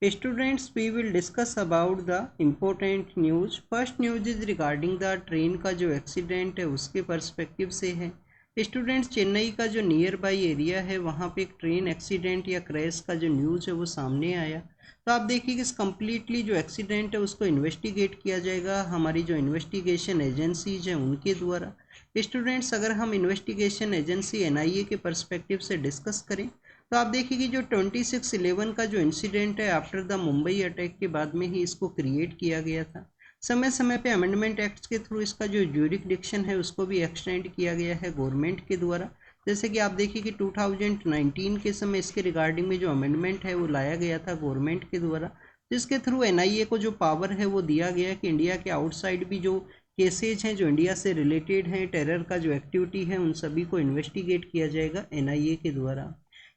Students, we will discuss about the important news. First news is regarding the train का जो accident है उसके perspective से है। स्टूडेंट्स, चेन्नई का जो नियर बाई एरिया है वहाँ पे एक ट्रेन एक्सीडेंट या क्रैश का जो न्यूज़ है वो सामने आया। तो आप देखिए कि इस कम्प्लीटली जो एक्सीडेंट है उसको इन्वेस्टिगेट किया जाएगा हमारी जो इन्वेस्टिगेशन एजेंसीज हैं उनके द्वारा। स्टूडेंट्स, अगर हम इन्वेस्टिगेशन एजेंसी एनआईए के पर्सपेक्टिव से डिस्कस करें तो आप देखिए कि जो 26/11 का जो इंसिडेंट है आफ्टर द मुंबई अटैक के बाद में ही इसको क्रिएट किया गया था। समय समय पे अमेंडमेंट एक्ट्स के थ्रू इसका जो ज्यूरिसडिक्शन है उसको भी एक्सटेंड किया गया है गवर्नमेंट के द्वारा। जैसे कि आप देखिए कि 2019 के समय इसके रिगार्डिंग में जो अमेंडमेंट है वो लाया गया था गवर्नमेंट के द्वारा, जिसके थ्रू एनआईए को जो पावर है वो दिया गया कि इंडिया के आउटसाइड भी जो केसेज हैं जो इंडिया से रिलेटेड हैं, टेरर का जो एक्टिविटी है उन सभी को इन्वेस्टिगेट किया जाएगा एनआईए के द्वारा।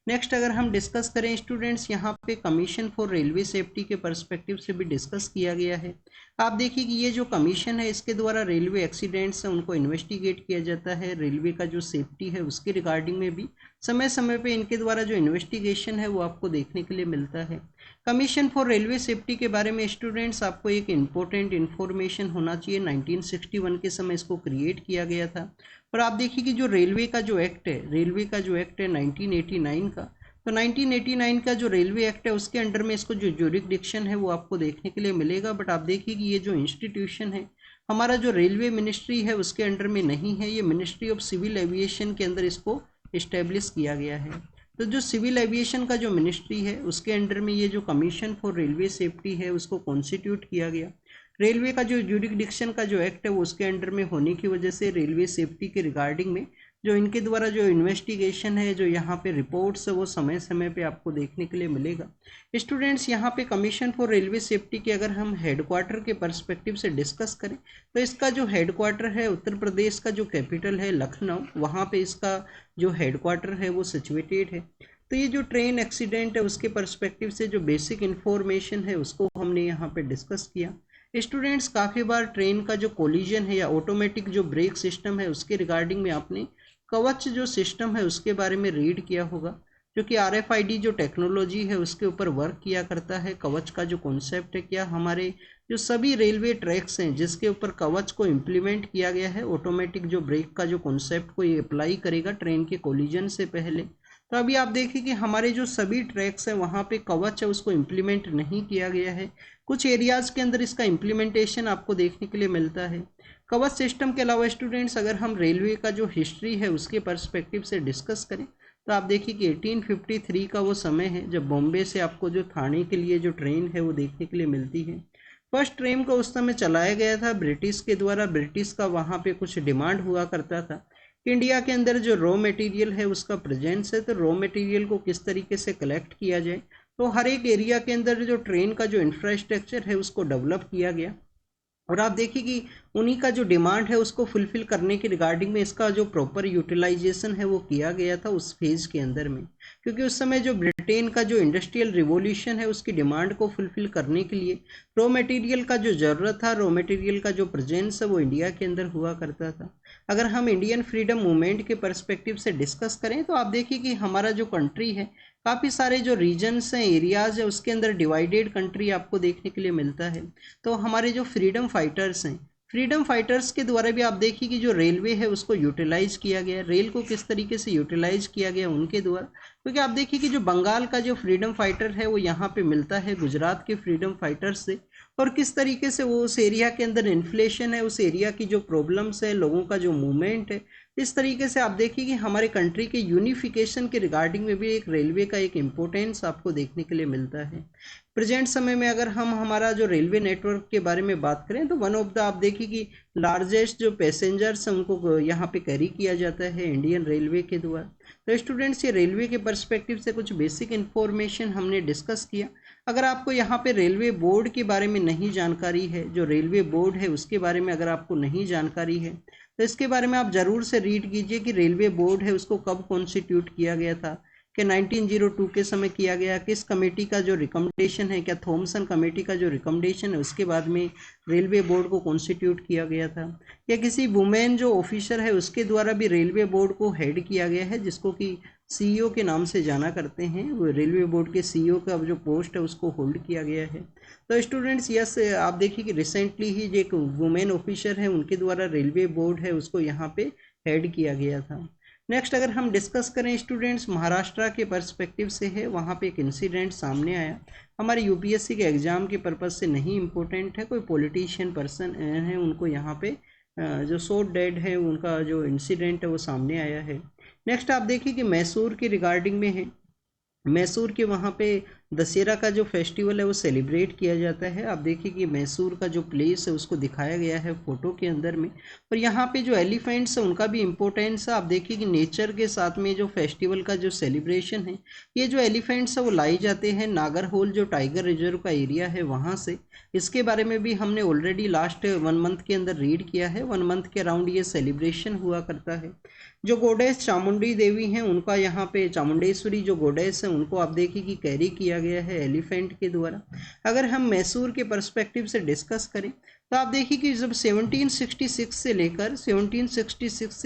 नेक्स्ट अगर हम डिस्कस करें स्टूडेंट्स, यहाँ पे कमीशन फॉर रेलवे सेफ्टी के पर्सपेक्टिव से भी डिस्कस किया गया है। आप देखिए कि ये जो कमीशन है इसके द्वारा रेलवे एक्सीडेंट्स हैं उनको इन्वेस्टिगेट किया जाता है। रेलवे का जो सेफ्टी है उसके रिगार्डिंग में भी समय समय पे इनके द्वारा जो इन्वेस्टिगेशन है वो आपको देखने के लिए मिलता है। कमीशन फॉर रेलवे सेफ्टी के बारे में स्टूडेंट्स आपको एक इम्पोर्टेंट इन्फॉर्मेशन होना चाहिए। 1961 के समय इसको क्रिएट किया गया था। और आप देखिए कि जो रेलवे का जो एक्ट है 1989 का, तो 1989 का जो रेलवे एक्ट है उसके अंडर में इसको जो ज्यूरिसडिक्शन है वो आपको देखने के लिए मिलेगा। बट आप देखिए कि ये जो इंस्टीट्यूशन है हमारा जो रेलवे मिनिस्ट्री है उसके अंडर में नहीं है, ये मिनिस्ट्री ऑफ सिविल एविएशन के अंदर इसको इस्टेब्लिश किया गया है। तो जो सिविल एविएशन का जो मिनिस्ट्री है उसके अंडर में ये जो कमीशन फॉर रेलवे सेफ्टी है उसको कॉन्स्टिट्यूट किया गया। रेलवे का जो ज्यूरिसडिक्शन का जो एक्ट है वो उसके अंडर में होने की वजह से रेलवे सेफ्टी के रिगार्डिंग में जो इनके द्वारा जो इन्वेस्टिगेशन है, जो यहाँ पे रिपोर्ट्स है वो समय समय पे आपको देखने के लिए मिलेगा। स्टूडेंट्स, यहाँ पे कमीशन फॉर रेलवे सेफ्टी के अगर हम हेडक्वार्टर के पर्सपेक्टिव से डिस्कस करें तो इसका जो हेडक्वार्टर है उत्तर प्रदेश का जो कैपिटल है लखनऊ, वहाँ पे इसका जो हेडक्वार्टर है वो सिचुएटेड है। तो ये जो ट्रेन एक्सीडेंट है उसके पर्सपेक्टिव से जो बेसिक इन्फॉर्मेशन है उसको हमने यहाँ पे डिस्कस किया। स्टूडेंट्स, काफ़ी बार ट्रेन का जो कोलिजन है या ऑटोमेटिक जो ब्रेक सिस्टम है उसके रिगार्डिंग में आपने कवच जो सिस्टम है उसके बारे में रीड किया होगा, जो कि आरएफआईडी जो टेक्नोलॉजी है उसके ऊपर वर्क किया करता है। कवच का जो कॉन्सेप्ट है, क्या हमारे जो सभी रेलवे ट्रैक्स हैं जिसके ऊपर कवच को इम्प्लीमेंट किया गया है, ऑटोमेटिक जो ब्रेक का जो कॉन्सेप्ट को ये अप्लाई करेगा ट्रेन के कोलिजन से पहले। तो अभी आप देखिए कि हमारे जो सभी ट्रैक्स हैं वहाँ पे कवच है उसको इम्प्लीमेंट नहीं किया गया है। कुछ एरियाज़ के अंदर इसका इम्प्लीमेंटेशन आपको देखने के लिए मिलता है। कवच सिस्टम के अलावा स्टूडेंट्स, अगर हम रेलवे का जो हिस्ट्री है उसके पर्सपेक्टिव से डिस्कस करें तो आप देखिए कि 1853 का वो समय है जब बॉम्बे से आपको जो थाने के लिए जो ट्रेन है वो देखने के लिए मिलती है। फर्स्ट ट्रेन को उस समय चलाया गया था ब्रिटिश के द्वारा। ब्रिटिश का वहाँ पे कुछ डिमांड हुआ करता था कि इंडिया के अंदर जो रॉ मटेरियल है उसका प्रेजेंस है, तो रॉ मटेरियल को किस तरीके से कलेक्ट किया जाए। तो हर एक एरिया के अंदर जो ट्रेन का जो इंफ्रास्ट्रक्चर है उसको डेवलप किया गया। और आप देखिए कि उन्हीं का जो डिमांड है उसको फुलफिल करने के रिगार्डिंग में इसका जो प्रॉपर यूटिलाइजेशन है वो किया गया था उस फेज के अंदर में, क्योंकि उस समय जो ब्रिटेन का जो इंडस्ट्रियल रिवॉल्यूशन है उसकी डिमांड को फुलफिल करने के लिए रॉ मटेरियल का जो ज़रूरत था, रॉ मटेरियल का जो प्रेजेंस है वो इंडिया के अंदर हुआ करता था। अगर हम इंडियन फ्रीडम मूवमेंट के पर्सपेक्टिव से डिस्कस करें तो आप देखिए कि हमारा जो कंट्री है काफ़ी सारे जो रीजन्स हैं, एरियाज़ है, उसके अंदर डिवाइडेड कंट्री आपको देखने के लिए मिलता है। तो हमारे जो फ्रीडम फाइटर्स हैं, फ्रीडम फाइटर्स के द्वारा भी आप देखिए कि जो रेलवे है उसको यूटिलाइज किया गया। रेल को किस तरीके से यूटिलाइज किया गया उनके द्वारा, क्योंकि आप देखिए कि जो बंगाल का जो फ्रीडम फाइटर है वो यहाँ पे मिलता है गुजरात के फ्रीडम फाइटर्स से, और किस तरीके से वो उस एरिया के अंदर इन्फ्लेशन है, उस एरिया की जो प्रॉब्लम्स है, लोगों का जो मूवमेंट है, इस तरीके से आप देखिए कि हमारे कंट्री के यूनिफिकेशन के रिगार्डिंग में भी एक रेलवे का एक इम्पोर्टेंस आपको देखने के लिए मिलता है। प्रेजेंट समय में अगर हम हमारा जो रेलवे नेटवर्क के बारे में बात करें तो वन ऑफ द आप देखिए कि लार्जेस्ट जो पैसेंजर्स हैं उनको यहाँ पे कैरी किया जाता है इंडियन रेलवे के द्वारा। तो स्टूडेंट्स, ये रेलवे के पर्सपेक्टिव से कुछ बेसिक इन्फॉर्मेशन हमने डिस्कस किया। अगर आपको यहाँ पे रेलवे बोर्ड के बारे में नहीं जानकारी है, जो रेलवे बोर्ड है उसके बारे में अगर आपको नहीं जानकारी है तो इसके बारे में आप ज़रूर से रीड कीजिए कि रेलवे बोर्ड है उसको कब कॉन्स्टिट्यूट किया गया था, कि 1902 के समय किया गया, किस कमेटी का जो रिकमेंडेशन है, क्या थॉमसन कमेटी का जो रिकमेंडेशन है उसके बाद में रेलवे बोर्ड को कॉन्स्टिट्यूट किया गया था, या किसी वुमेन जो ऑफिसर है उसके द्वारा भी रेलवे बोर्ड को हेड किया गया है, जिसको कि सीईओ के नाम से जाना करते हैं। वो रेलवे बोर्ड के सीईओ का जो पोस्ट है उसको होल्ड किया गया है। तो स्टूडेंट्स यस, आप देखिए कि रिसेंटली ही जो एक वुमेन ऑफिसर है उनके द्वारा रेलवे बोर्ड है उसको यहाँ पे हेड किया गया था। नेक्स्ट अगर हम डिस्कस करें स्टूडेंट्स, महाराष्ट्र के पर्सपेक्टिव से है, वहाँ पे एक इंसिडेंट सामने आया। हमारे यूपीएससी के एग्जाम के पर्पज़ से नहीं इम्पोर्टेंट है, कोई पॉलिटिशियन पर्सन है उनको यहाँ पे जो शॉट डेड है उनका जो इंसिडेंट है वो सामने आया है। नेक्स्ट आप देखिए कि मैसूर के रिगार्डिंग में है। मैसूर के वहाँ पे दशहरा का जो फेस्टिवल है वो सेलिब्रेट किया जाता है। आप देखिए कि मैसूर का जो प्लेस है उसको दिखाया गया है फोटो के अंदर में। और यहाँ पे जो एलिफेंट्स है उनका भी इम्पोर्टेंस है। आप देखिए कि नेचर के साथ में जो फेस्टिवल का जो सेलिब्रेशन है, ये जो एलिफेंट्स है वो लाई जाते हैं नागरहोल जो टाइगर रिजर्व का एरिया है वहाँ से। इसके बारे में भी हमने ऑलरेडी लास्ट 1 मंथ के अंदर रीड किया है। 1 मंथ के अराउंड ये सेलिब्रेशन हुआ करता है। जो गोडेस चामुंडी देवी हैं उनका यहाँ पे चामुंडेश्वरी जो गोडेस है उनको आप देखिए कि कैरी किया गया है एलिफेंट के द्वारा। अगर हम मैसूर के पर्सपेक्टिव से डिस्कस करें तो आप देखिए कि जब 1766 से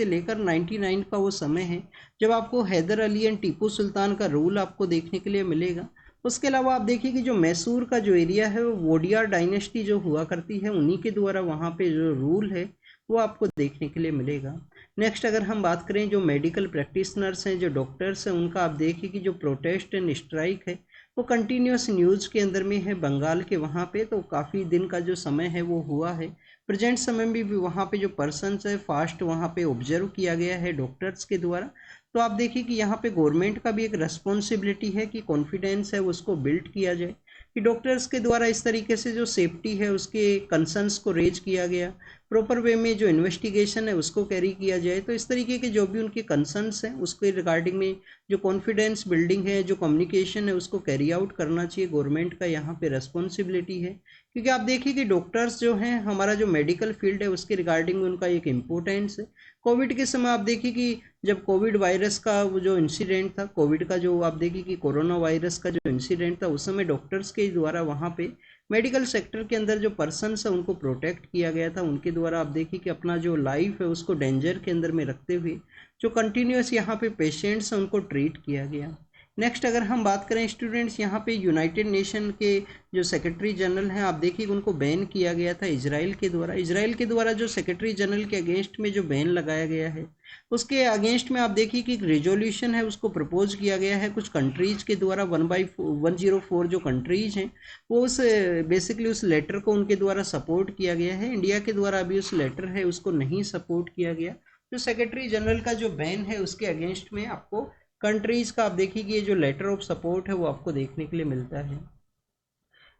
लेकर 99 का वो समय है जब आपको हैदर अली एंड टीपू सुल्तान का रूल आपको देखने के लिए मिलेगा। उसके अलावा आप देखिए कि जो मैसूर का जो एरिया है वो वोडियार डायनेस्टी जो हुआ करती है उन्हीं के द्वारा वहाँ पे जो रूल है वो आपको देखने के लिए मिलेगा। नेक्स्ट अगर हम बात करें जो मेडिकल प्रैक्टिशनर्स हैं, जो डॉक्टर्स हैं, उनका आप देखिए कि जो प्रोटेस्ट एंड स्ट्राइक है वो कंटिन्यूस न्यूज़ के अंदर में है बंगाल के वहाँ पे। तो काफ़ी दिन का जो समय है वो हुआ है। प्रेजेंट समय में भी वहाँ पे जो पर्सनस है फास्ट वहाँ पे ऑब्जर्व किया गया है डॉक्टर्स के द्वारा। तो आप देखिए कि यहाँ पे गवर्नमेंट का भी एक रिस्पॉन्सिबिलिटी है कि कॉन्फिडेंस है उसको बिल्ड किया जाए, कि डॉक्टर्स के द्वारा इस तरीके से जो सेफ्टी है उसके कंसर्न्स को रेज किया गया, प्रॉपर वे में जो इन्वेस्टिगेशन है उसको कैरी किया जाए। तो इस तरीके के जो भी उनके कंसर्न्स हैं उसके रिगार्डिंग में जो कॉन्फिडेंस बिल्डिंग है, जो कम्युनिकेशन है, उसको कैरी आउट करना चाहिए। गवर्नमेंट का यहाँ पे रिस्पॉन्सिबिलिटी है, क्योंकि आप देखिए कि डॉक्टर्स जो हैं हमारा जो मेडिकल फील्ड है उसके रिगार्डिंग में उनका एक इम्पोर्टेंस है। कोविड के समय आप देखिए कि जब कोविड वायरस का वो जो इंसिडेंट था, कोविड का जो आप देखिए कि कोरोना वायरस का जो इंसिडेंट था, उस समय डॉक्टर्स के द्वारा वहाँ पे मेडिकल सेक्टर के अंदर जो पर्सन्स है उनको प्रोटेक्ट किया गया था। उनके द्वारा आप देखिए कि अपना जो लाइफ है उसको डेंजर के अंदर में रखते हुए जो कंटिन्यूस यहाँ पे पेशेंट्स हैं उनको ट्रीट किया गया। नेक्स्ट अगर हम बात करें स्टूडेंट्स, यहाँ पे यूनाइटेड नेशन के जो सेक्रेटरी जनरल हैं आप देखिए उनको बैन किया गया था इजराइल के द्वारा। इजराइल के द्वारा जो सेक्रेटरी जनरल के अगेंस्ट में जो बैन लगाया गया है उसके अगेंस्ट में आप देखिए कि एक रिजोल्यूशन है उसको प्रपोज किया गया है कुछ कंट्रीज के द्वारा। 1/104 जो कंट्रीज हैं वो उस बेसिकली उस लेटर को उनके द्वारा सपोर्ट किया गया है। इंडिया के द्वारा अभी उस लेटर है उसको नहीं सपोर्ट किया गया। तो सेक्रेटरी जनरल का जो बैन है उसके अगेंस्ट में आपको कंट्रीज का आप देखिए कि ये जो लेटर ऑफ सपोर्ट है वो आपको देखने के लिए मिलता है।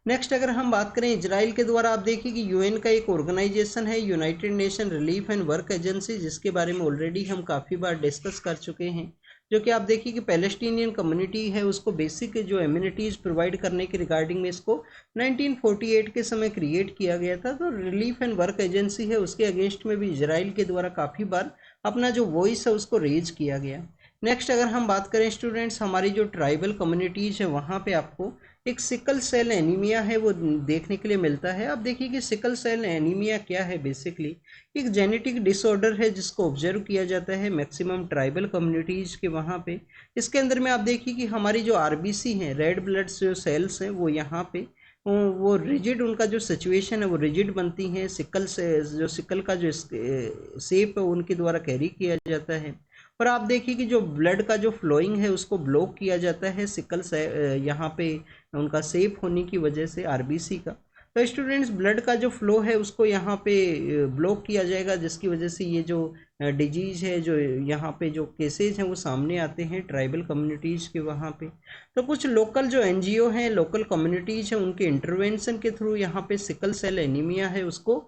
नेक्स्ट अगर हम बात करें इजराइल के द्वारा आप देखिए कि यूएन का एक ऑर्गेनाइजेशन है United nation relief and work agency, जिसके बारे में ऑलरेडी हम काफ़ी बार डिस्कस कर चुके हैं। जो कि आप देखिए कि पैलेस्टीनियन कम्युनिटी है उसको बेसिक जो एम्यूनिटीज़ प्रोवाइड करने के रिगार्डिंग में इसको 1948 के समय क्रिएट किया गया था। तो रिलीफ एंड वर्क एजेंसी है उसके अगेंस्ट में भी इजराइल के द्वारा काफ़ी बार अपना जो वॉइस है उसको रेज किया गया। नेक्स्ट अगर हम बात करें स्टूडेंट्स, हमारी जो ट्राइबल कम्युनिटीज़ है वहाँ पे आपको एक सिकल सेल एनीमिया है वो देखने के लिए मिलता है। आप देखिए कि सिकल सेल एनीमिया क्या है, बेसिकली एक जेनेटिक डिसऑर्डर है जिसको ऑब्जर्व किया जाता है मैक्सिमम ट्राइबल कम्युनिटीज़ के वहाँ पे। इसके अंदर में आप देखिए कि हमारी जो आरबीसी हैं, रेड ब्लड जो सेल्स हैं, वो यहाँ पे वो रिजिड, उनका जो सिचुएशन है वो रिजिड बनती हैं। सिकल से जो सिकल का जो शेप है उनके द्वारा कैरी किया जाता है। और आप देखिए कि जो ब्लड का जो फ्लोइंग है उसको ब्लॉक किया जाता है सिकल से यहाँ पे उनका सेप होने की वजह से आरबीसी का। तो स्टूडेंट्स ब्लड का जो फ्लो है उसको यहाँ पे ब्लॉक किया जाएगा, जिसकी वजह से ये जो डिजीज़ है, जो यहाँ पे जो केसेज हैं वो सामने आते हैं ट्राइबल कम्युनिटीज़ के वहाँ पे। तो कुछ लोकल जो एनजीओ हैं, लोकल कम्युनिटीज़ हैं, उनके इंटरवेंशन के थ्रू यहाँ पे सिकल सेल एनीमिया है उसको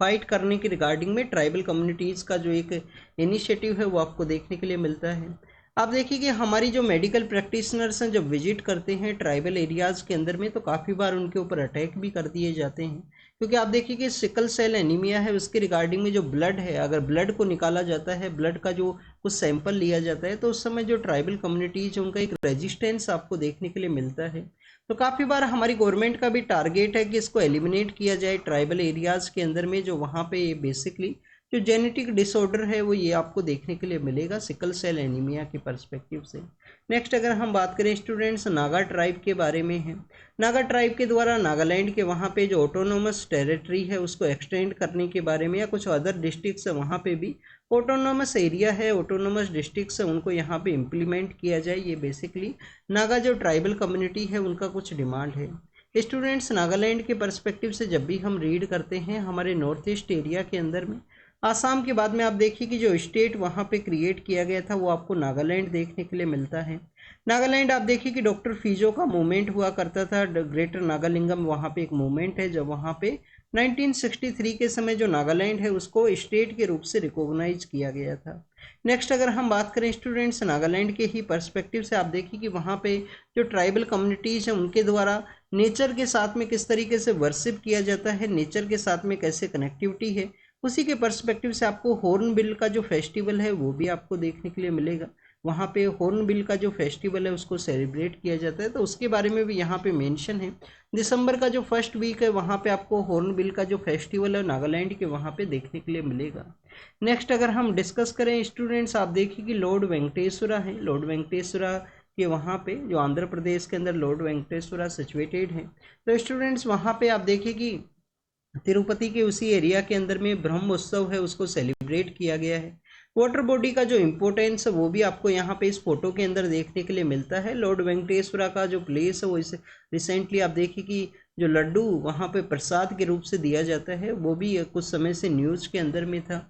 फाइट करने की रिगार्डिंग में ट्राइबल कम्युनिटीज़ का जो एक इनिशिएटिव है वो आपको देखने के लिए मिलता है। आप देखिए कि हमारी जो मेडिकल प्रैक्टिशनर्स हैं जब विजिट करते हैं ट्राइबल एरियाज़ के अंदर में तो काफ़ी बार उनके ऊपर अटैक भी कर दिए जाते हैं, क्योंकि आप देखिए कि सिकल सेल एनीमिया है उसके रिगार्डिंग में जो ब्लड है, अगर ब्लड को निकाला जाता है, ब्लड का जो कुछ सैंपल लिया जाता है, तो उस समय जो ट्राइबल कम्युनिटीज़ है उनका एक रेजिस्टेंस आपको देखने के लिए मिलता है। तो काफ़ी बार हमारी गवर्नमेंट का भी टारगेट है कि इसको एलिमिनेट किया जाए ट्राइबल एरियाज़ के अंदर में, जो वहाँ पे बेसिकली जो जेनेटिक डिसऑर्डर है वो ये आपको देखने के लिए मिलेगा सिकल सेल एनीमिया के पर्सपेक्टिव से। नेक्स्ट अगर हम बात करें स्टूडेंट्स नागा ट्राइब के बारे में है। नागा ट्राइब के द्वारा नागालैंड के वहाँ पे जो ऑटोनोमस टेरिटरी है उसको एक्सटेंड करने के बारे में, या कुछ अदर डिस्ट्रिक्ट्स है वहाँ पे भी ऑटोनोमस एरिया है, ऑटोनोमस डिस्ट्रिक्ट्स है, उनको यहाँ पे इम्प्लीमेंट किया जाए। ये बेसिकली नागा जो ट्राइबल कम्युनिटी है उनका कुछ डिमांड है। स्टूडेंट्स नागालैंड के पर्सपेक्टिव से जब भी हम रीड करते हैं हमारे नॉर्थ ईस्ट एरिया के अंदर में आसाम के बाद में आप देखिए कि जो स्टेट वहाँ पे क्रिएट किया गया था वो आपको नागालैंड देखने के लिए मिलता है। नागालैंड आप देखिए कि डॉक्टर फीजो का मूवमेंट हुआ करता था, ग्रेटर नागालिंगम वहाँ पे एक मूवमेंट है जब वहाँ पे 1963 के समय जो नागालैंड है उसको स्टेट के रूप से रिकॉग्नाइज किया गया था। नेक्स्ट अगर हम बात करें स्टूडेंट्स नागालैंड के ही पर्सपेक्टिव से आप देखिए कि वहाँ पे जो ट्राइबल कम्युनिटीज़ हैं उनके द्वारा नेचर के साथ में किस तरीके से वर्शिप किया जाता है, नेचर के साथ में कैसे कनेक्टिविटी है, उसी के पर्सपेक्टिव से आपको हॉर्नबिल का जो फेस्टिवल है वो भी आपको देखने के लिए मिलेगा। वहाँ पे हॉर्नबिल का जो फेस्टिवल है उसको सेलिब्रेट किया जाता है, तो उसके बारे में भी यहाँ पे मेंशन है। दिसंबर का जो फर्स्ट वीक है वहाँ पे आपको हॉर्नबिल का जो फेस्टिवल है नागालैंड के वहाँ पे देखने के लिए मिलेगा। नेक्स्ट अगर हम डिस्कस करें स्टूडेंट्स आप देखिए कि लॉर्ड वेंकटेश्वरा है, लॉर्ड वेंकटेश्वरा के वहाँ पे जो आंध्र प्रदेश के अंदर लॉर्ड वेंकटेश्वरा सिचुएटेड है। तो स्टूडेंट्स वहाँ पे आप देखिए कि तिरुपति के उसी एरिया के अंदर में ब्रह्मोत्सव है उसको सेलिब्रेट किया गया है। वाटर बॉडी का जो इम्पोर्टेंस है वो भी आपको यहाँ पे इस फोटो के अंदर देखने के लिए मिलता है। लॉर्ड वेंकटेश्वरा का जो प्लेस है वो इस रिसेंटली आप देखिए कि जो लड्डू वहाँ पे प्रसाद के रूप से दिया जाता है वो भी कुछ समय से न्यूज़ के अंदर में था।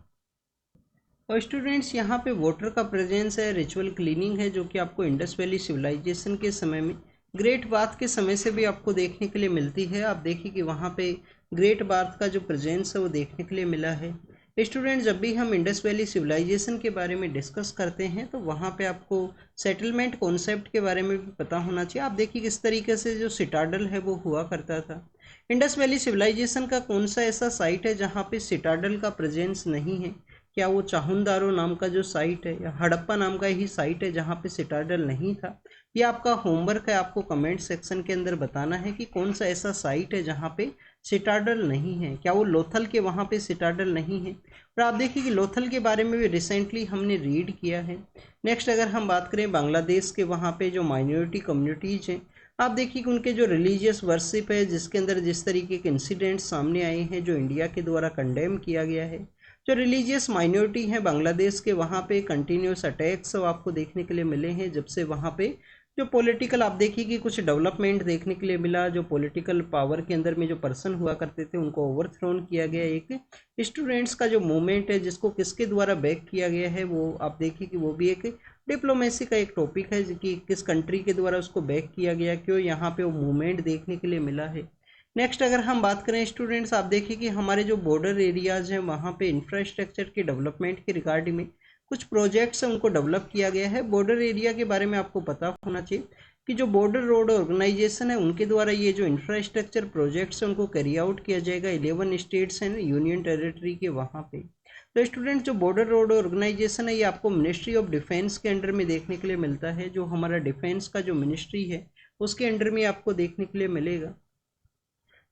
और स्टूडेंट्स यहाँ पे वाटर का प्रेजेंस है, रिचुअल क्लीनिंग है जो कि आपको इंडस वैली सिविलाइजेशन के समय में ग्रेट बाथ के समय से भी आपको देखने के लिए मिलती है। आप देखिए कि वहाँ पे ग्रेट बाथ का जो प्रेजेंस है वो देखने के लिए मिला है। स्टूडेंट जब भी हम इंडस वैली सिविलाइजेशन के बारे में डिस्कस करते हैं तो वहाँ पे आपको सेटलमेंट कॉन्सेप्ट के बारे में भी पता होना चाहिए। आप देखिए किस तरीके से जो सिटाडल है वो हुआ करता था। इंडस वैली सिविलाइजेशन का कौन सा ऐसा साइट है जहाँ पे सिटाडल का प्रेजेंस नहीं है? क्या वो चाहुंदारो नाम का जो साइट है या हड़प्पा नाम का ही साइट है जहाँ पे सिटाडल नहीं था? ये आपका होमवर्क है, आपको कमेंट सेक्शन के अंदर बताना है कि कौन सा ऐसा साइट है जहाँ पे सिटाडल नहीं है। क्या वो लोथल के वहाँ पे सिटाडल नहीं है? और आप देखिए कि लोथल के बारे में भी रिसेंटली हमने रीड किया है। नेक्स्ट अगर हम बात करें बांग्लादेश के वहाँ पे जो माइनॉरिटी कम्युनिटीज़ हैं, आप देखिए कि उनके जो रिलीजियस वर्शिप है जिसके अंदर जिस तरीके के इंसिडेंट्स सामने आए हैं जो इंडिया के द्वारा कंडेम किया गया है। जो रिलीजियस माइनॉरिटी है बांग्लादेश के वहाँ पे कंटिन्यूस अटैक्स आपको देखने के लिए मिले हैं जब से वहाँ पे जो पॉलिटिकल आप देखिए कि कुछ डेवलपमेंट देखने के लिए मिला। जो पॉलिटिकल पावर के अंदर में जो पर्सन हुआ करते थे उनको ओवरथ्रोन किया गया। एक स्टूडेंट्स का जो मूवमेंट है जिसको किसके द्वारा बैक किया गया है वो आप देखिए कि वो भी एक डिप्लोमेसी का एक टॉपिक है कि किस कंट्री के द्वारा उसको बैक किया गया, क्यों यहाँ पे वो मूवमेंट देखने के लिए मिला है। नेक्स्ट अगर हम बात करें स्टूडेंट्स आप देखिए कि हमारे जो बॉर्डर एरियाज़ हैं वहाँ पे इंफ्रास्ट्रक्चर के डेवलपमेंट के रिगार्डिंग में कुछ प्रोजेक्ट्स हैं उनको डेवलप किया गया है। बॉर्डर एरिया के बारे में आपको पता होना चाहिए कि जो बॉर्डर रोड ऑर्गेनाइजेशन है उनके द्वारा ये जो इंफ्रास्ट्रक्चर प्रोजेक्ट्स हैं उनको कैरी आउट किया जाएगा 11 स्टेट्स हैं यूनियन टेरिटरी के वहाँ पे। तो स्टूडेंट जो बॉर्डर रोड ऑर्गेनाइजेशन है ये आपको मिनिस्ट्री ऑफ डिफेंस के अंडर में देखने के लिए मिलता है। जो हमारा डिफेंस का जो मिनिस्ट्री है उसके अंडर में आपको देखने के लिए मिलेगा।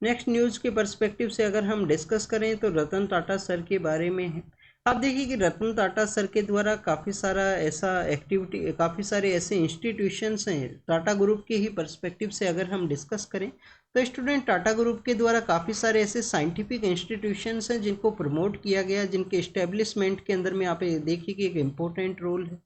नेक्स्ट न्यूज़ के पर्सपेक्टिव से अगर हम डिस्कस करें तो रतन टाटा सर के बारे में है। आप देखिए कि रतन टाटा सर के द्वारा काफ़ी सारा ऐसा एक्टिविटी, काफ़ी सारे ऐसे इंस्टीट्यूशंस हैं टाटा ग्रुप के ही पर्सपेक्टिव से अगर हम डिस्कस करें तो स्टूडेंट टाटा ग्रुप के द्वारा काफ़ी सारे ऐसे साइंटिफिक इंस्टीट्यूशंस हैं जिनको प्रमोट किया गया, जिनके इस्टेब्लिशमेंट के अंदर में आप देखिए कि एक इम्पोर्टेंट रोल है।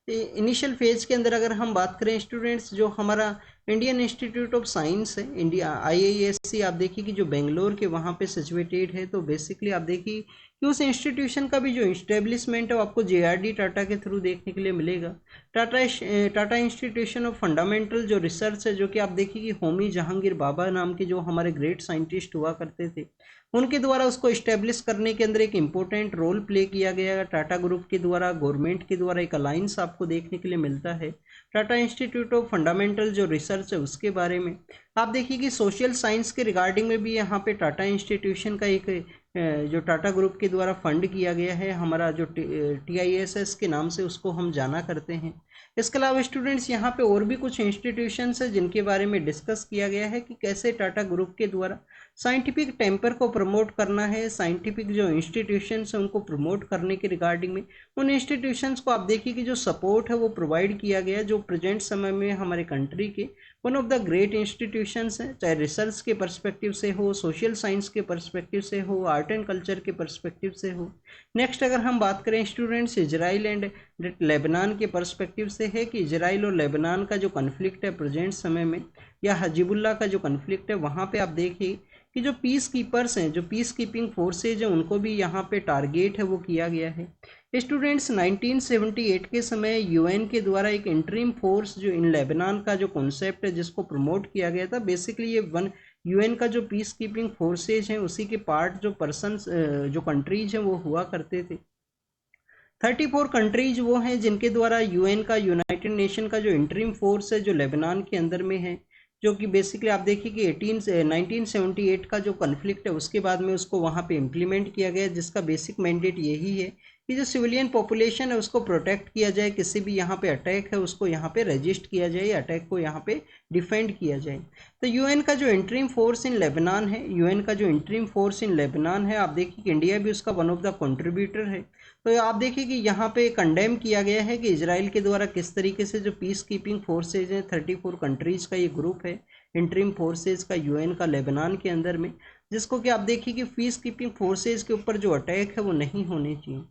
इनिशियल फेज के अंदर अगर हम बात करें स्टूडेंट्स जो हमारा इंडियन इंस्टीट्यूट ऑफ साइंस है इंडिया IISc, आप देखिए कि जो बेंगलोर के वहाँ पे सिचुएटेड है। तो बेसिकली आप देखिए कि उस इंस्टीट्यूशन का भी जो इस्टेब्लिशमेंट है वो आपको JRD टाटा के थ्रू देखने के लिए मिलेगा। टाटा इंस्टीट्यूशन ऑफ फंडामेंटल जो रिसर्च है जो कि आप देखिए कि होमी जहांगीर बाबा नाम के जो हमारे ग्रेट साइंटिस्ट हुआ करते थे उनके द्वारा उसको इस्टेब्लिश करने के अंदर एक इम्पोर्टेंट रोल प्ले किया गया। टाटा ग्रुप के द्वारा गवर्नमेंट के द्वारा एक अलायंस आपको देखने के लिए मिलता है टाटा इंस्टीट्यूट ऑफ फंडामेंटल जो रिसर्च है उसके बारे में। आप देखिए कि सोशल साइंस के रिगार्डिंग में भी यहाँ पे टाटा इंस्टीट्यूशन का एक जो टाटा ग्रुप के द्वारा फंड किया गया है, हमारा जो TISS के नाम से उसको हम जाना करते हैं। इसके अलावा स्टूडेंट्स यहाँ पे और भी कुछ इंस्टीट्यूशंस हैं जिनके बारे में डिस्कस किया गया है कि कैसे टाटा ग्रुप के द्वारा साइंटिफिक टेम्पर को प्रमोट करना है, साइंटिफिक जो इंस्टीट्यूशंस हैं उनको प्रमोट करने के रिगार्डिंग में उन इंस्टीट्यूशंस को आप देखिए कि जो सपोर्ट है वो प्रोवाइड किया गया है, जो प्रेजेंट समय में हमारे कंट्री के one of the great institutions हैं, चाहे रिसर्च के पर्सपेक्टिव से हो, सोशल साइंस के पर्सपेक्टिव से हो, आर्ट एंड कल्चर के पर्सपेक्टिव से हो। नेक्स्ट अगर हम बात करें स्टूडेंट्स इजराइल एंड लेबनान के पर्सपेक्टिव से है कि इजराइल और लेबनान का जो कन्फ्लिक्ट है प्रेजेंट समय में, या हजीबुल्लाह का जो कन्फ्लिक्ट है, वहाँ पे आप देखिए कि जो पीस कीपर्स हैं, जो पीस कीपिंग फोर्सेज हैं, उनको भी यहाँ पे टारगेट है वो किया गया है। स्टूडेंट्स 1978 के समय UN के द्वारा एक इंटरिम फोर्स जो इन लेबनान का जो कॉन्सेप्ट है जिसको प्रमोट किया गया था, बेसिकली ये UN का जो पीस कीपिंग फोर्सेज हैं उसी के पार्ट जो पर्सन जो कंट्रीज हैं वो हुआ करते थे। 34 कंट्रीज वो हैं जिनके द्वारा UN का, यूनाइटेड नेशन का जो इंटरिम फोर्स है जो लेबनान के अंदर में है, जो कि बेसिकली आप देखिए कि 1978 का जो कन्फ्लिक्ट है उसके बाद में उसको वहाँ पे इम्प्लीमेंट किया गया, जिसका बेसिक मैंडेट यही है कि जो सिविलियन पॉपुलेशन है उसको प्रोटेक्ट किया जाए, किसी भी यहाँ पे अटैक है उसको यहाँ पे रजिस्ट किया जाए, अटैक को यहाँ पे डिफेंड किया जाए। तो UN का जो इंटरिम फोर्स इन लेबनान है, UN का जो इंटरिम फोर्स इन लेबनान है, आप देखिए कि इंडिया भी उसका वन ऑफ द कंट्रीब्यूटर है। तो आप देखिए कि यहाँ पे कंडेम किया गया है कि इजराइल के द्वारा किस तरीके से जो पीस कीपिंग फोर्सेज हैं, 34 कंट्रीज का ये ग्रुप है इंटरिम फोर्सेज का UN का लेबनान के अंदर में, जिसको कि आप देखिए कि पीस कीपिंग फोर्सेज के ऊपर जो अटैक है वो नहीं होने चाहिए।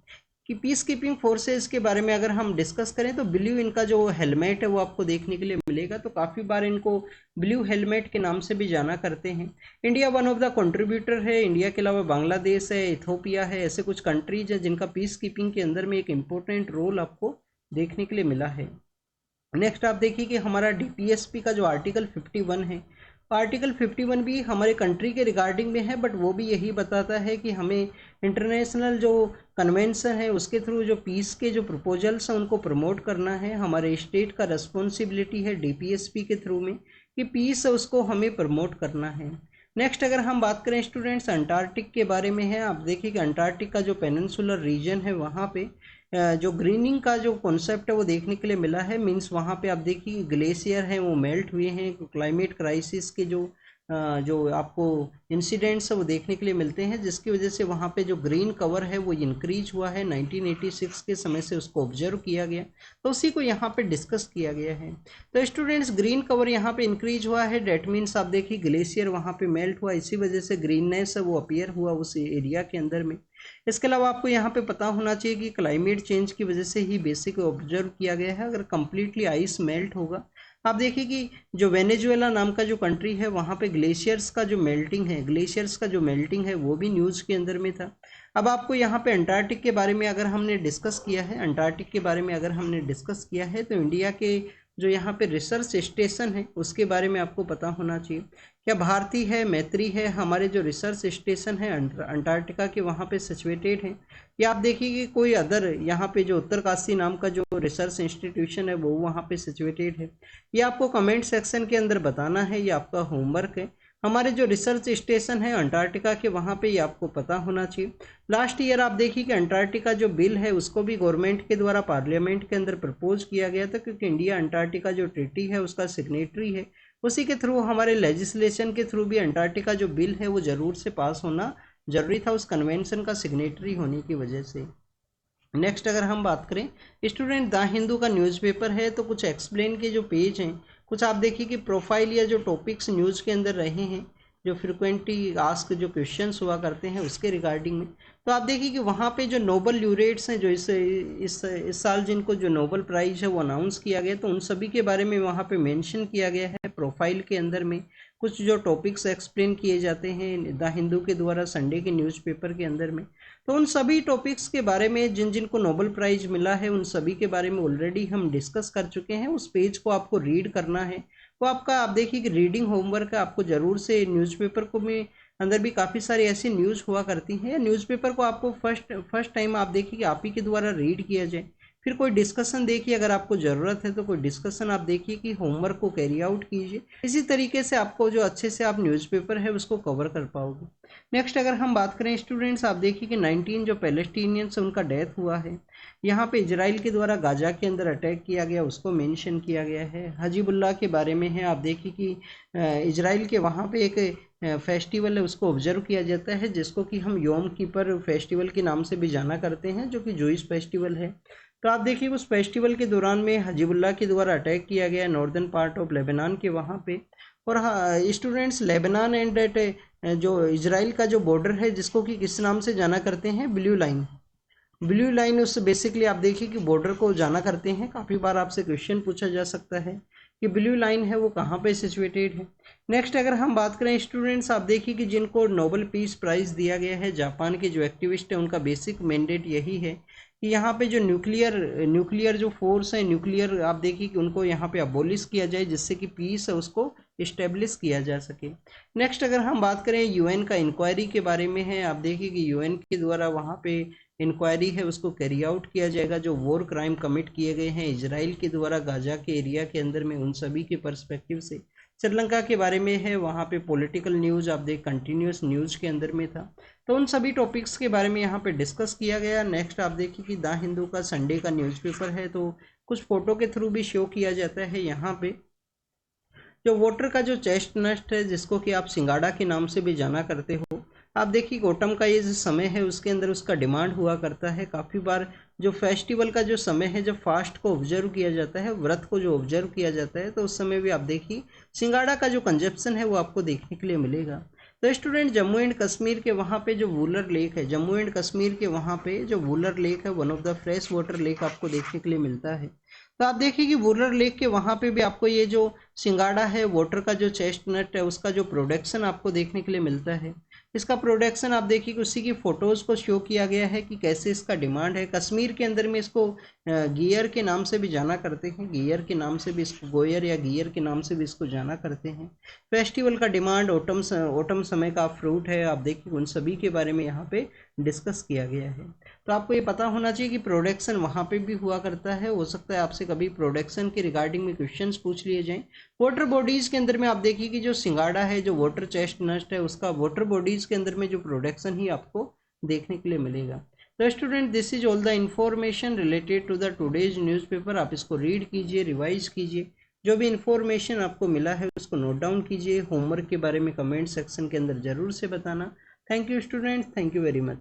कि पीस कीपिंग फोर्सेज के बारे में अगर हम डिस्कस करें तो ब्लू इनका जो हेलमेट है वो आपको देखने के लिए मिलेगा, तो काफ़ी बार इनको ब्लू हेलमेट के नाम से भी जाना करते हैं। India one of the contributor है, इंडिया के अलावा बांग्लादेश है, इथोपिया है, ऐसे कुछ कंट्रीज हैं जिनका पीस कीपिंग के अंदर में एक इम्पोर्टेंट रोल आपको देखने के लिए मिला है। नेक्स्ट आप देखिए कि हमारा DPSP का जो आर्टिकल 51 है, आर्टिकल 51 भी हमारे कंट्री के रिगार्डिंग में है, बट वो भी यही बताता है कि हमें इंटरनेशनल जो कन्वेंशन है उसके थ्रू जो पीस के जो प्रपोजल्स हैं उनको प्रमोट करना है। हमारे स्टेट का रिस्पॉन्सिबिलिटी है DPSP के थ्रू में कि पीस है उसको हमें प्रमोट करना है। नेक्स्ट अगर हम बात करें स्टूडेंट्स अंटार्कटिक के बारे में है, आप देखिए कि अंटार्कटिक का जो पेनिनसुलर रीजन है वहाँ पे जो ग्रीनिंग का जो कॉन्सेप्ट है वो देखने के लिए मिला है। मींस वहाँ पे आप देखिए ग्लेशियर हैं वो मेल्ट हुए हैं, क्लाइमेट क्राइसिस के जो आपको इंसिडेंट्स है वो देखने के लिए मिलते हैं, जिसकी वजह से वहाँ पे जो ग्रीन कवर है वो इंक्रीज हुआ है। 1986 के समय से उसको ऑब्जर्व किया गया, तो उसी को यहाँ पे डिस्कस किया गया है। तो स्टूडेंट्स ग्रीन कवर यहाँ पे इंक्रीज हुआ है, डेट मीन्स आप देखिए ग्लेशियर वहाँ पे मेल्ट हुआ, इसी वजह से ग्रीननेस है वो अपीयर हुआ उस एरिया के अंदर में। इसके अलावा आपको यहाँ पे पता होना चाहिए कि क्लाइमेट चेंज की वजह से ही बेसिक ऑब्जर्व किया गया है। अगर कंप्लीटली आइस मेल्ट होगा, आप देखिए कि जो वेनेजुएला नाम का जो कंट्री है वहाँ पे ग्लेशियर्स का जो मेल्टिंग है, ग्लेशियर्स का जो मेल्टिंग है वो भी न्यूज़ के अंदर में था। अब आपको यहाँ पे अंटार्कटिक के बारे में अगर हमने डिस्कस किया है, अंटार्कटिक के बारे में अगर हमने डिस्कस किया है, तो इंडिया के जो यहाँ पे रिसर्च स्टेशन है उसके बारे में आपको पता होना चाहिए। क्या भारती है, मैत्री है, हमारे जो रिसर्च स्टेशन है अंटार्कटिका के वहाँ पे सिचुएटेड है, या आप देखिए कि कोई अदर यहाँ पे जो उत्तरकाशी नाम का जो रिसर्च इंस्टीट्यूशन है वो वहाँ पे सिचुएटेड है, ये आपको कमेंट सेक्शन के अंदर बताना है, ये आपका होमवर्क है। हमारे जो रिसर्च स्टेशन है अंटार्कटिका के वहाँ पे ये आपको पता होना चाहिए। लास्ट ईयर आप देखिए कि अंटार्कटिका जो बिल है उसको भी गवर्नमेंट के द्वारा पार्लियामेंट के अंदर प्रपोज किया गया था, क्योंकि इंडिया अंटार्कटिका जो ट्रीटी है उसका सिग्नेटरी है, उसी के थ्रू हमारे लेजिस्लेशन के थ्रू भी अंटार्कटिका जो बिल है वो जरूर से पास होना जरूरी था उस कन्वेंशन का सिग्नेटरी होने की वजह से। नेक्स्ट अगर हम बात करें स्टूडेंट द हिंदू का न्यूज़पेपर है, तो कुछ एक्सप्लेन के जो पेज हैं, कुछ आप देखिए कि प्रोफाइल या जो टॉपिक्स न्यूज़ के अंदर रहे हैं, जो फ्रिक्वेंटली आस्क जो क्वेश्चंस हुआ करते हैं उसके रिगार्डिंग में, तो आप देखिए कि वहाँ पे जो नोबल ल्यूरेट्स हैं जो इस साल जिनको जो नोबल प्राइज है वो अनाउंस किया गया, तो उन सभी के बारे में वहाँ पे मेंशन किया गया है। प्रोफाइल के अंदर में कुछ जो टॉपिक्स एक्सप्लेन किए जाते हैं द हिंदू के द्वारा संडे के न्यूज़पेपर के अंदर में, तो उन सभी टॉपिक्स के बारे में जिन जिनको नोबल प्राइज मिला है उन सभी के बारे में ऑलरेडी हम डिस्कस कर चुके हैं। उस पेज को आपको रीड करना है, वो आपका आप देखिए कि रीडिंग होमवर्क है। आपको ज़रूर से न्यूज़पेपर को में अंदर भी काफ़ी सारी ऐसी न्यूज़ हुआ करती हैं, न्यूज़पेपर को आपको फर्स्ट टाइम आप देखिए कि आप ही के द्वारा रीड किया जाए, फिर कोई डिस्कशन देखिए, अगर आपको ज़रूरत है तो कोई डिस्कशन आप देखिए कि होमवर्क को कैरी आउट कीजिए। इसी तरीके से आपको जो अच्छे से आप न्यूज़पेपर है उसको कवर कर पाओगे। नेक्स्ट अगर हम बात करें स्टूडेंट्स, आप देखिए कि 19 जो पैलेस्टीनियंस उनका डेथ हुआ है, यहाँ पे इजराइल के द्वारा गाजा के अंदर अटैक किया गया, उसको मेंशन किया गया है। हजीबुल्लाह के बारे में है, आप देखिए कि इजराइल के वहाँ पे एक फेस्टिवल है, उसको ऑब्जर्व किया जाता है, जिसको कि हम योम किपर फेस्टिवल के नाम से भी जाना करते हैं, जो कि जूइश फेस्टिवल है। तो आप देखिए उस फेस्टिवल के दौरान में हजीबुल्लाह के द्वारा अटैक किया गया नॉर्दर्न पार्ट ऑफ लेबनान के वहाँ पे। और हाँ स्टूडेंट्स, लेबनान एंड जो इजराइल का जो बॉर्डर है, जिसको कि किस नाम से जाना करते हैं, ब्लू लाइन। ब्लू लाइन उससे बेसिकली आप देखिए कि बॉर्डर को जाना करते हैं। काफ़ी बार आपसे क्वेश्चन पूछा जा सकता है कि ब्लू लाइन है वो कहाँ पे सिचुएटेड है। नेक्स्ट अगर हम बात करें स्टूडेंट्स, आप देखिए कि जिनको नोबेल पीस प्राइज़ दिया गया है, जापान के जो एक्टिविस्ट है, उनका बेसिक मैंडेट यही है कि यहाँ पे जो न्यूक्लियर जो फोर्स है, न्यूक्लियर आप देखिए कि उनको यहाँ पे अबोलिश किया जाए, जिससे कि पीस है उसको इस्टेब्लिश किया जा सके। नेक्स्ट अगर हम बात करें यूएन का इंक्वायरी के बारे में है, आप देखिए कि यूएन के द्वारा वहाँ पे इंक्वायरी है उसको कैरी आउट किया जाएगा। जो वॉर क्राइम कमिट किए गए हैं इजराइल के द्वारा गाजा के एरिया के अंदर में, उन सभी के पर्सपेक्टिव से। श्रीलंका के बारे में है, वहाँ पे पॉलिटिकल न्यूज़ आप देख कंटिन्यूस न्यूज़ के अंदर में था। तो उन सभी टॉपिक्स के बारे में यहाँ पे डिस्कस किया गया। नेक्स्ट आप देखिए कि द हिंदू का संडे का न्यूज़पेपर है, तो कुछ फोटो के थ्रू भी शो किया जाता है। यहाँ पे जो वाटर का जो चेस्टनट है, जिसको कि आप सिंगाड़ा के नाम से भी जाना करते हो, आप देखिए ऑटम का ये जो समय है उसके अंदर उसका डिमांड हुआ करता है। काफ़ी बार जो फेस्टिवल का जो समय है, जब फास्ट को ऑब्जर्व किया जाता है, व्रत को जो ऑब्जर्व किया जाता है, तो उस समय भी आप देखिए सिंगाड़ा का जो कंजप्शन है वो आपको देखने के लिए मिलेगा। तो स्टूडेंट, जम्मू एंड कश्मीर के वहाँ पे जो वूलर लेक है, जम्मू एंड कश्मीर के वहाँ पे जो वूलर लेक है, one of the fresh water lake आपको देखने के लिए मिलता है। तो आप देखिए कि वूलर लेक के वहाँ पे भी आपको ये जो सिंगाड़ा है, वाटर का जो चेस्टनट है, उसका जो प्रोडक्शन आपको देखने के लिए मिलता है। इसका प्रोडक्शन आप देखिए कि उसी की फ़ोटोज़ को शो किया गया है कि कैसे इसका डिमांड है। कश्मीर के अंदर में इसको गियर के नाम से भी जाना करते हैं, गियर के नाम से भी इसको, गोयर या गियर के नाम से भी इसको जाना करते हैं। फेस्टिवल का डिमांड ऑटम समय का फ्रूट है, आप देखिए उन सभी के बारे में यहाँ पे डिस्कस किया गया है। तो आपको ये पता होना चाहिए कि प्रोडक्शन वहाँ पे भी हुआ करता है। हो सकता है आपसे कभी प्रोडक्शन के रिगार्डिंग में क्वेश्चंस पूछ लिए जाएं। वाटर बॉडीज़ के अंदर में आप देखिए कि जो सिंगाड़ा है, जो वाटर चेस्टनट है, उसका वाटर बॉडीज़ के अंदर में जो प्रोडक्शन ही आपको देखने के लिए मिलेगा। तो student, this is all the information related to the today's newspaper. आप इसको रीड कीजिए, रिवाइज कीजिए, जो भी इंफॉर्मेशन आपको मिला है उसको नोट डाउन कीजिए। होमवर्क के बारे में कमेंट सेक्शन के अंदर ज़रूर से बताना। Thank you student, thank you very much.